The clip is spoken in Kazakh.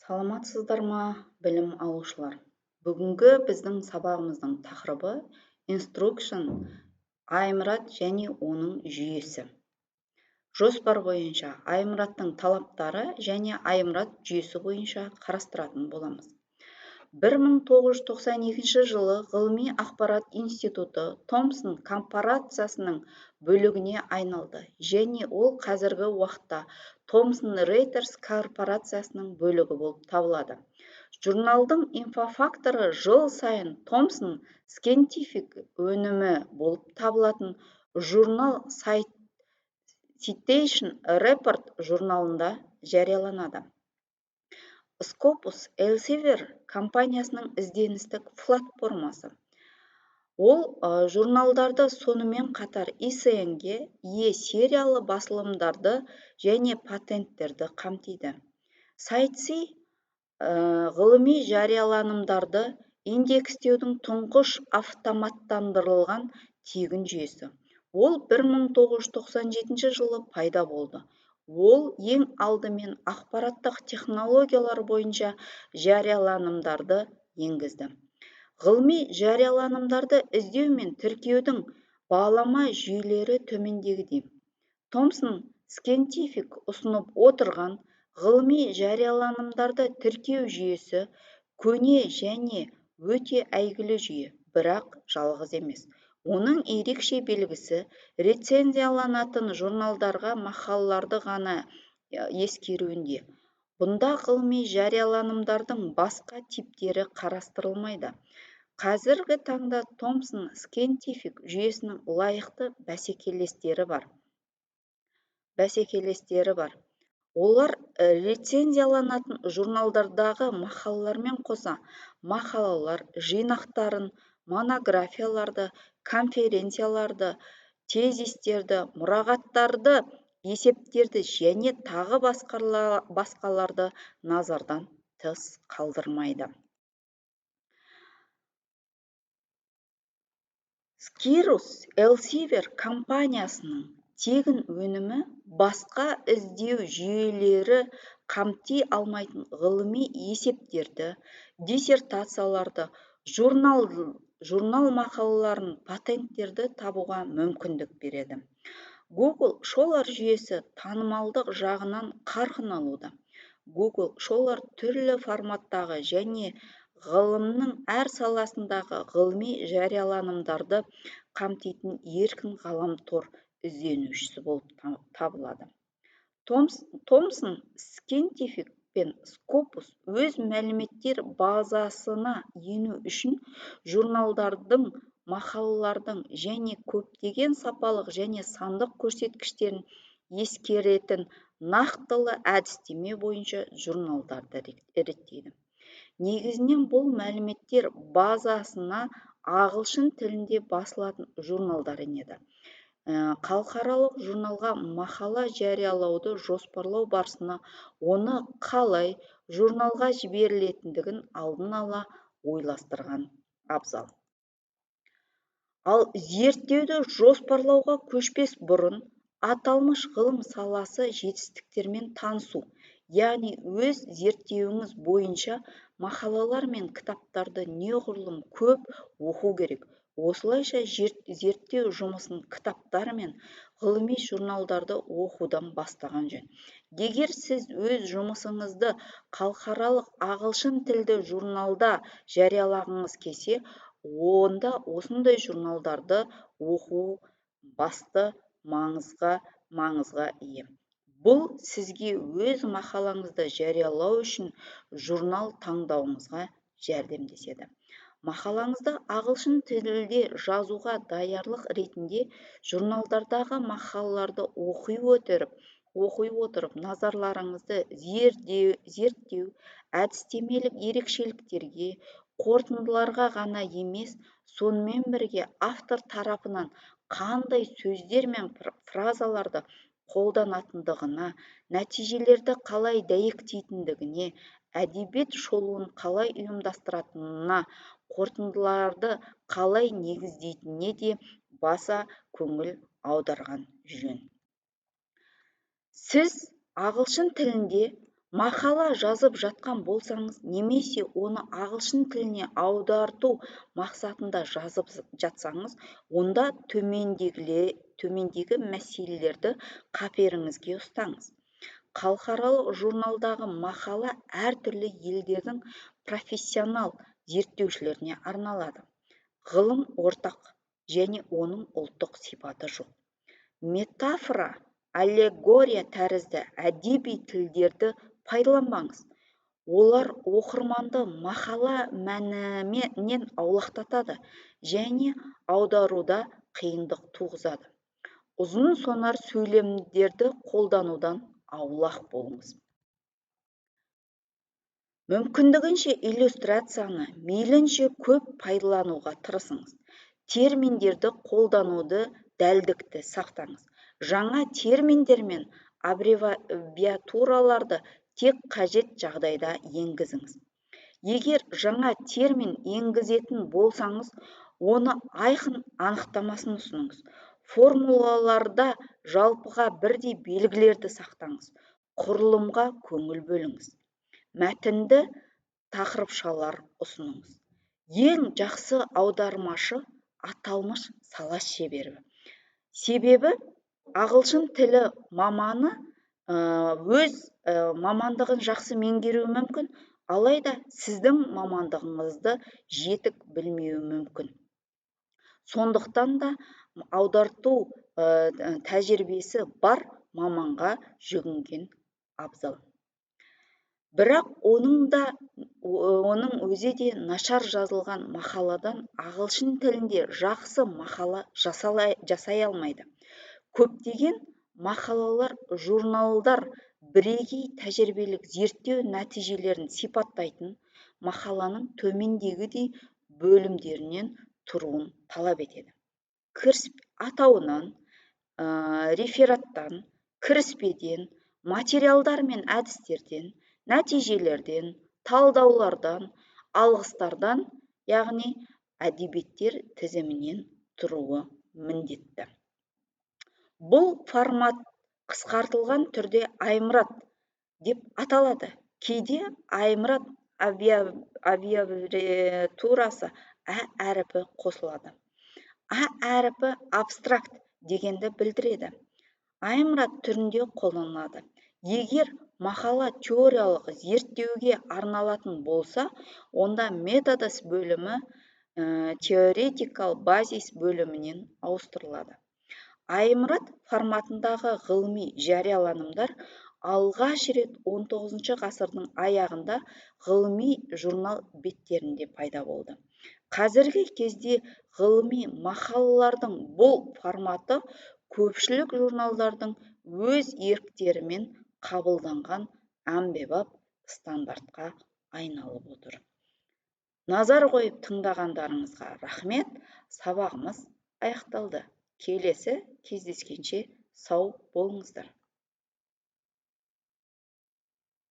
Саламатсыздар ма, білім алушылар? Бүгінгі біздің сабағымыздың тақырыбы Instruction, аймұрат және оның жүйесі. Жоспар бойынша аймұраттың талаптары және аймұрат жүйесі бойынша қарастыратын боламыз. 1992 жылы ғылыми ақпарат институты Томсон корпорациясының бөлігіне айналды және ол қазіргі уақытта Thomson Reuters корпорациясының бөлігі болып табылады. Журналдың инфофакторы жыл сайын Thomson Scientific өнімі болып табылатын журнал Citation Report журналында жарияланады. Scopus Elsevier компаниясының ізденістік платформасы. Ол журналдарды сонымен қатар ISN-ге ие сериялы басылымдарды және патенттерді қамтиды. Сайтси ғылыми жарияланымдарды индекстеудің тұңғыш автоматтандырылған тегін жүйесі. Ол 1997 жылы пайда болды. Ол ең алдымен ақпараттық технологиялар бойынша жарияланымдарды енгізді. Ғылыми жарияланымдарды іздеу мен тіркеудің бағалама жүйелері төмендегідей. Thomson Scientific ұсынып отырған ғылыми жарияланымдарды тіркеу жүйесі көне және өте әйгілі жүйе, бірақ жалғыз емес. Оның ерекше белгісі рецензияланатын журналдарға мақалаларды ғана ескеруінде. Бұнда ғылыми жарияланымдардың басқа типтері қарастырылмайды. Қазіргі таңда Thomson Scientific жүйесінің лайықты бәсекелестері бар. Олар рецензияланатын журналдардағы мақалалармен қоса мақалалар жинақтарын, монографияларды, конференцияларды, тезистерді, мұрағаттарды, есептерді және тағы басқаларды назардан тыс қалдырмайды. Scopus Elsevier компаниясының тегін өнімі басқа іздеу жүйелері қамти алмайтын ғылыми есептерді, диссертацияларды, журнал мақалаларын, патенттерді табуға мүмкіндік береді. Google Scholar жүйесі танымалдық жағынан қарқын алуда. Google Scholar түрлі форматтағы және ғылымның әр саласындағы ғылыми жарияланымдарды қамтитын еркін ғаламтор ізденушісі болып табылады. Thomson Scientific пен Scopus өз мәліметтер базасына ену үшін журналдардың, мақалалардың және көптеген сапалық және сандық көрсеткіштерін ескеретін нақтылы әдістеме бойынша журналдарды реттейді. Негізінен бұл мәліметтер базасына ағылшын тілінде басылатын журналдар енеді. Халықаралық журналға мақала жариялауды жоспарлау барысында оны қалай журналға жіберілетіндігін алдын ала ойластырған абзал. Ал зерттеуді жоспарлауға көшпес бұрын аталмыш ғылым саласы жетістіктермен танысу, яғни өз зерттеуіңіз бойынша мақалалар мен кітаптарды неғұрлым көп оқу керек. Осылайша зерттеу жұмысын кітаптар мен ғылыми журналдарды оқудан бастаған жөн. Егер сіз өз жұмысыңызды халықаралық ағылшын тілді журналда жариялағыңыз келсе, онда осындай журналдарды оқу басты маңызға ие. Бұл сізге өз мақалаңызды жариялау үшін журнал таңдауыңызға жәрдемдеседі. Мақалаңызды ағылшын тілде жазуға даярлық ретінде журналдардағы мақалаларды оқи отырып назарларыңызды зерттеу, әдістемелік ерекшеліктерге, қорытындыларға ғана емес, сонымен бірге автор тарапынан қандай сөздер мен фразаларды қолданатындығына, нәтижелерді қалай дәйектейтіндігіне, әдебиет шолуын қалай ұйымдастыратынына, қорытындыларды қалай негіздейтініне де баса көңіл аударған жөн. Сіз ағылшын тілінде мақала жазып жатқан болсаңыз немесе оны ағылшын тіліне аударту мақсатында жазып жатсаңыз, онда төмендегі мәселелерді қаперіңізге ұстаңыз. Халықаралық журналдағы мақала әртүрлі елдердің профессионал зерттеушілеріне арналады. Ғылым ортақ және оның ұлттық сипаты жоқ. Метафора, аллегория тәрізді әдеби тілдерді пайдаланбаңыз. Олар оқырманды мақала мәнінен аулақтатады және аударуда қиындық туғызады. Ұзын сонар сөйлемдерді қолданудан аулақ болыңыз. Мүмкіндігінше иллюстрацияны мейлінше көп пайдалануға тырысыңыз. Терминдерді қолдануды дәлдікті сақтаңыз. Жаңа терминдер мен аббревиатураларды тек қажет жағдайда енгізіңіз. Егер жаңа термин енгізетін болсаңыз, оны айқын анықтамасын ұсыныңыз. Формулаларда жалпыға бірдей белгілерді сақтаңыз. Құрылымға көңіл бөліңіз. Мәтінді тақырыпшалар ұсыныңыз. Ең жақсы аудармашы аталмыш сала шебері. Себебі ағылшын тілі маманы өз мамандығын жақсы меңгеруі мүмкін, алайда сіздің мамандығыңызды жетік білмеуі мүмкін. Сондықтан да аударту тәжірибесі бар маманға жүгінген абзал. Бірақ оның өзі де нашар жазылған мақаладан ағылшын тілінде жақсы мақала жасай алмайды. Көптеген мақалалар, журналдар бірегей тәжірибелік зерттеу нәтижелерін сипаттайтын мақаланың төмендегідей бөлімдерінен тұруын талап етеді. Атауынан, рефераттан, кіріспеден, материалдар мен әдістерден, нәтижелерден, талдаулардан, алғыстардан, яғни әдебиеттер тізімінен тұруы міндетті. Бұл формат қысқартылған түрде аймұрат деп аталады. Кейде аймұрат аббревиатурасы ә әріпі қосылады. А әріпі абстракт дегенді білдіреді. Аймұрат түрінде қолданылады. Егер мақала теориялық зерттеуге арналатын болса, онда методос бөлімі теоретикал базис бөлімінен ауыстырылады. Аймұрат форматындағы ғылыми жарияланымдар алғаш рет 19 ғасырдың аяғында ғылыми журнал беттерінде пайда болды. Қазіргі кезде ғылыми мақалалардың бұл форматы көпшілік журналдардың өз еріктерімен қабылданған әмбебап стандартқа айналып отыр. Назар қойып тыңдағандарыңызға рахмет. Сабағымыз аяқталды. Келесі кездескенше сау болыңыздар.